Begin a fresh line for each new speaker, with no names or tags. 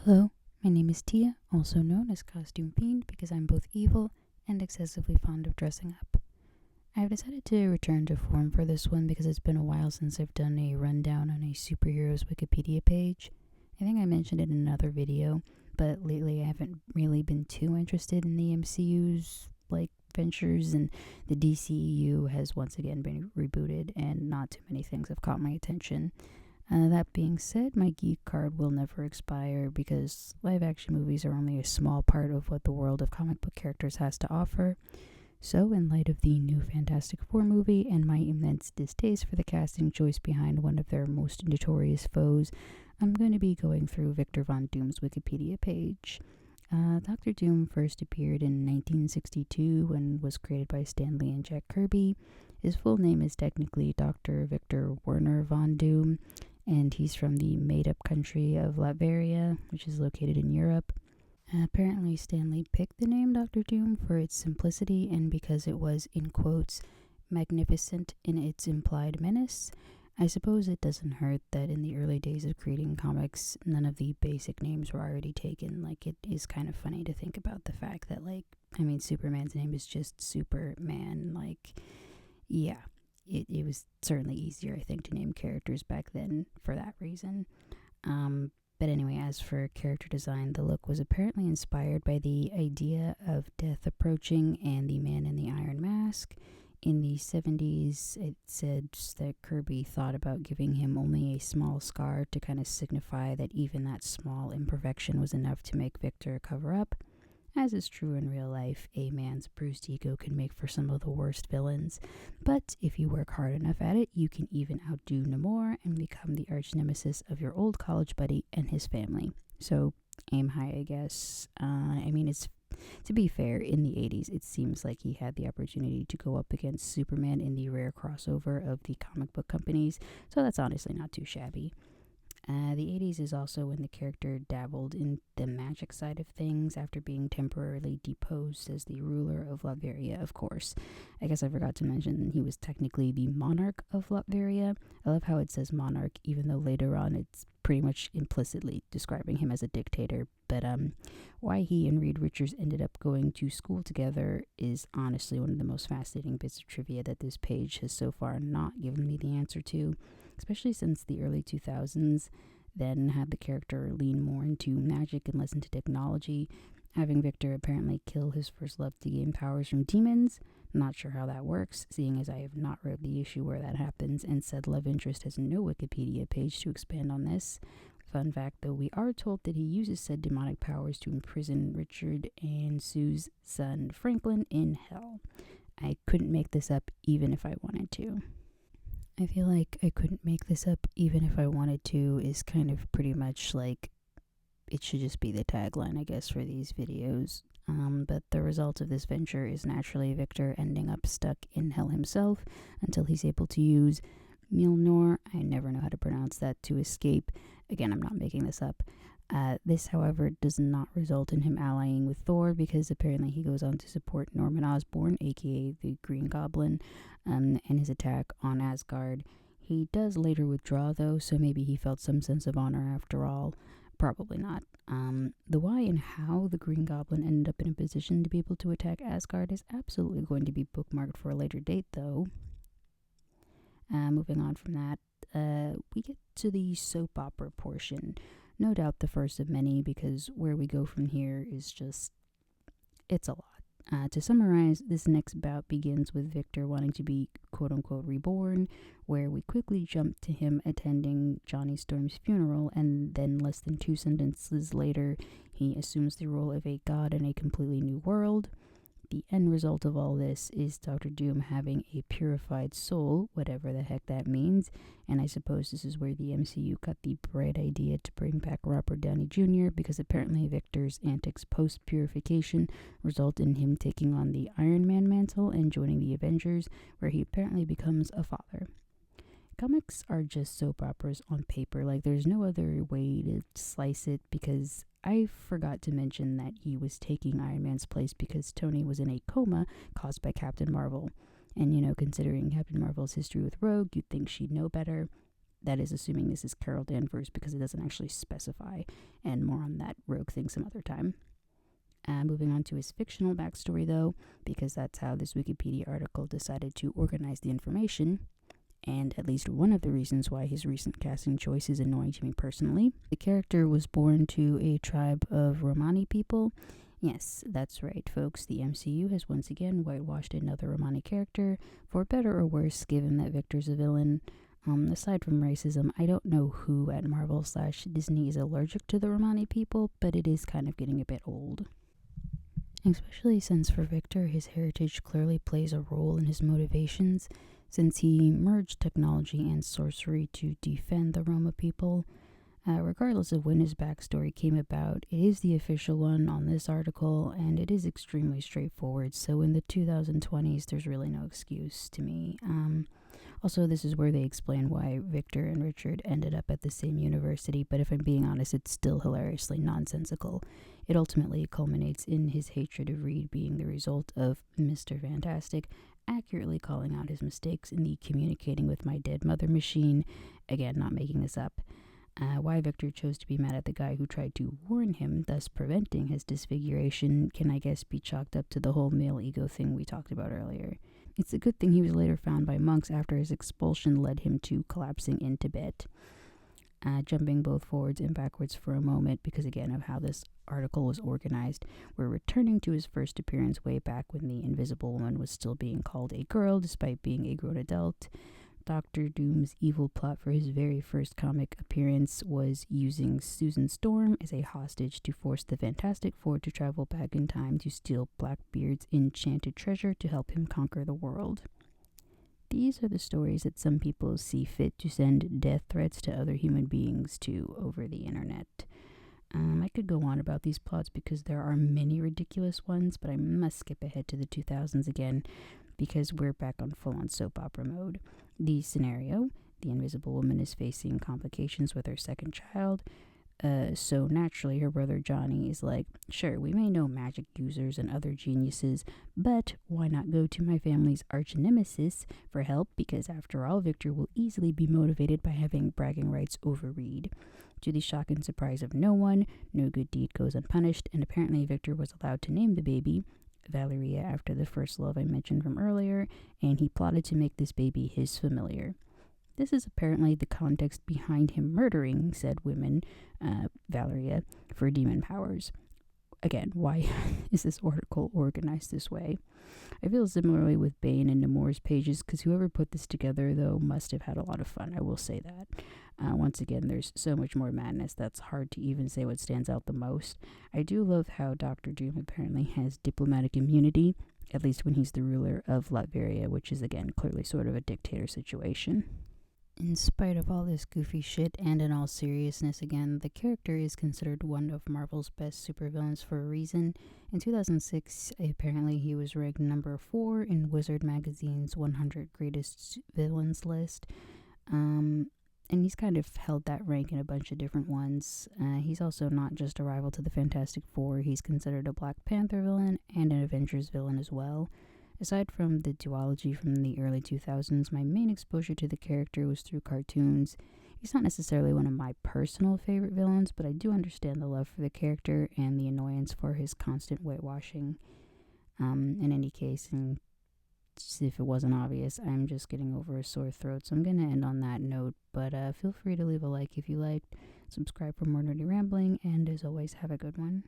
Hello, my name is Tia, also known as Costume Fiend because I'm both evil and excessively fond of dressing up. I've decided to return to form for this one because it's been a while since I've done a rundown on a superhero's Wikipedia page. I think I mentioned it in another video, but lately I haven't really been too interested in the MCU's ventures, and the DCEU has once again been rebooted and not too many things have caught my attention. That being said, my geek card will never expire because live action movies are only a small part of what the world of comic book characters has to offer. So, in light of the new Fantastic Four movie and my immense distaste for the casting choice behind one of their most notorious foes, I'm going to be going through Victor Von Doom's Wikipedia page. Dr. Doom first appeared in 1962 and was created by Stan Lee and Jack Kirby. His full name is technically Dr. Victor Werner Von Doom, and he's from the made-up country of Latveria, which is located in Europe. Apparently, Stan Lee picked the name Dr. Doom for its simplicity and because it was, in quotes, magnificent in its implied menace. I suppose it doesn't hurt that in the early days of creating comics, none of the basic names were already taken. It is kind of funny to think about the fact that, Superman's name is just Superman. Yeah, it was certainly easier, I think, to name characters back then for that reason. But anyway, as for character design, the look was apparently inspired by the idea of death approaching and the man in the iron mask. In the 70s, it said that Kirby thought about giving him only a small scar to kind of signify that even that small imperfection was enough to make Victor cover up. As is true in real life, a man's bruised ego can make for some of the worst villains, but if you work hard enough at it, you can even outdo Namor and become the arch nemesis of your old college buddy and his family. So, aim high, I guess. It's to be fair, in the 80s, it seems like he had the opportunity to go up against Superman in the rare crossover of the comic book companies, so that's honestly not too shabby. The 80s is also when the character dabbled in the magic side of things after being temporarily deposed as the ruler of Latveria, of course. I guess I forgot to mention he was technically the monarch of Latveria. I love how it says monarch, even though later on it's pretty much implicitly describing him as a dictator. But why he and Reed Richards ended up going to school together is honestly one of the most fascinating bits of trivia that this page has so far not given me the answer to, especially since the early 2000s then had the character lean more into magic and less into technology, having Victor apparently kill his first love to gain powers from demons. Not sure how that works, seeing as I have not read the issue where that happens, and said love interest has no Wikipedia page to expand on this. Fun fact though, we are told that he uses said demonic powers to imprison Richard and Sue's son Franklin in hell. I couldn't make this up even if I wanted to. I feel like I couldn't make this up even if I wanted to is kind of pretty much it should just be the tagline, I guess, for these videos. But the result of this venture is naturally Victor ending up stuck in hell himself until he's able to use Mjolnir, I never know how to pronounce that, to escape. Again, I'm not making this up. This, however, does not result in him allying with Thor because apparently he goes on to support Norman Osborn, aka the Green Goblin, and his attack on Asgard. He does later withdraw though, so maybe he felt some sense of honor after all. Probably not. The why and how the Green Goblin ended up in a position to be able to attack Asgard is absolutely going to be bookmarked for a later date though. Moving on from that, we get to the soap opera portion. No doubt the first of many, because where we go from here is just, it's a lot. To summarize, this next bout begins with Victor wanting to be quote-unquote reborn, where we quickly jump to him attending Johnny Storm's funeral, and then less than 2 sentences later, he assumes the role of a god in a completely new world. The end result of all this is Dr. Doom having a purified soul, whatever the heck that means, and I suppose this is where the MCU got the bright idea to bring back Robert Downey Jr. because apparently Victor's antics post-purification result in him taking on the Iron Man mantle and joining the Avengers, where he apparently becomes a father. Comics are just soap operas on paper, there's no other way to slice it, because I forgot to mention that he was taking Iron Man's place because Tony was in a coma caused by Captain Marvel. And considering Captain Marvel's history with Rogue, you'd think she'd know better. That is assuming this is Carol Danvers because it doesn't actually specify, and more on that rogue thing some other time. Moving on to his fictional backstory, though, because that's how this Wikipedia article decided to organize the information, and at least one of the reasons why his recent casting choice is annoying to me personally. The character was born to a tribe of Romani people. Yes, that's right, folks. The MCU has once again whitewashed another Romani character, for better or worse, given that Victor's a villain. Aside from racism, I don't know who at Marvel/Disney is allergic to the Romani people, but it is kind of getting a bit old. Especially since for Victor, his heritage clearly plays a role in his motivations, since he merged technology and sorcery to defend the Roma people. Regardless of when his backstory came about, it is the official one on this article, and it is extremely straightforward, so in the 2020s, there's really no excuse to me. Also, this is where they explain why Victor and Richard ended up at the same university, but if I'm being honest, it's still hilariously nonsensical. It ultimately culminates in his hatred of Reed being the result of Mr. Fantastic accurately calling out his mistakes in the communicating with my dead mother machine. Again, not making this up. Why Victor chose to be mad at the guy who tried to warn him, thus preventing his disfiguration, can I guess be chalked up to the whole male ego thing we talked about earlier. It's a good thing he was later found by monks after his expulsion led him to collapsing in Tibet. Jumping both forwards and backwards for a moment, because again of how this article was organized, we're returning to his first appearance way back when the Invisible Woman was still being called a girl despite being a grown adult. Dr. Doom's evil plot for his very first comic appearance was using Susan Storm as a hostage to force the Fantastic Four to travel back in time to steal Blackbeard's enchanted treasure to help him conquer the world. These are the stories that some people see fit to send death threats to other human beings to over the internet. I could go on about these plots because there are many ridiculous ones, but I must skip ahead to the 2000s again because we're back on full-on soap opera mode. The scenario: the Invisible Woman is facing complications with her second child, so naturally her brother Johnny is like, sure, we may know magic users and other geniuses, but why not go to my family's arch nemesis for help, because after all, Victor will easily be motivated by having bragging rights over Reed. To the shock and surprise of no one, no good deed goes unpunished, and apparently Victor was allowed to name the baby Valeria after the first love I mentioned from earlier, and he plotted to make this baby his familiar. This is apparently the context behind him murdering said woman, Valeria, for demon powers. Again, why is this article organized this way? I feel similarly with Bane and Namor's pages, because whoever put this together, though, must have had a lot of fun, I will say that. Once again, there's so much more madness that's hard to even say what stands out the most. I do love how Dr. Doom apparently has diplomatic immunity, at least when he's the ruler of Latveria, which is, again, clearly sort of a dictator situation. In spite of all this goofy shit, and in all seriousness again, the character is considered one of Marvel's best supervillains for a reason. In 2006, apparently he was ranked number 4 in Wizard Magazine's 100 Greatest Villains list. And he's kind of held that rank in a bunch of different ones. He's also not just a rival to the Fantastic Four, he's considered a Black Panther villain and an Avengers villain as well. Aside from the duology from the early 2000s, my main exposure to the character was through cartoons. He's not necessarily one of my personal favorite villains, but I do understand the love for the character and the annoyance for his constant whitewashing. In any case, and if it wasn't obvious, I'm just getting over a sore throat, so I'm going to end on that note, but feel free to leave a like if you liked, subscribe for more nerdy rambling, and as always, have a good one.